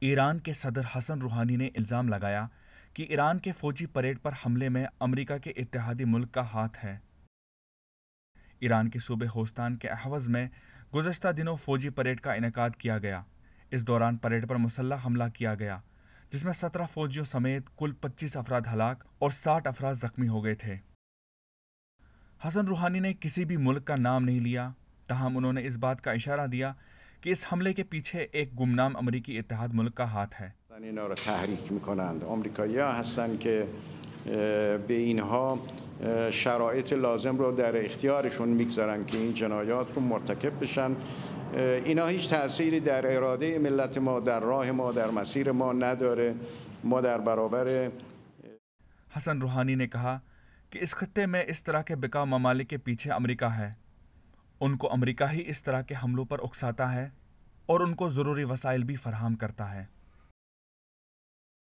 Iran के सदर हसन रूहानी ने इल्ज़ाम लगाया कि ईरान के फौजी परेड पर हमले में अमेरिका के इत्तेहादी मुल्क का हाथ है। ईरान के सूबे होस्तान के अहवज़ में गुज़श्ता दिनों फौजी परेड का इनेकाद किया गया। इस दौरान परेड पर मुसल्लह हमला किया गया, जिसमें 17 फौजियों समेत कुल 25 अफराद हलाक और 60 अफराद जख्मी हो गए थे। हसन रूहानी ने किसी भी मुल्क का नाम नहीं लिया, ताहम उन्होंने इस बात का इशारा दिया कि इस हमले के पीछे एक गुमनाम अमरीकी इत्तेहाद मुल्क का हाथ है। اینا را تحریک میکنند. آمریکایی‌ها هستند که به اینها شرایط لازم رو در اختیارشون میگذارن که این جنایات رو مرتکب بشن. اینا هیچ تأثیری در اراده ملت ما، در راه ما، در مسیر ما نداره. ما در برابر हसन रूहानी ने कहा कि इस खत्ते में इस तरह के बिका ममालिक के पीछे अमेरिका है। उनको अमेरिका ही इस तरह के हमलों पर उकसाता है और उनको ज़रूरी वसाइल भी फराहम करता है।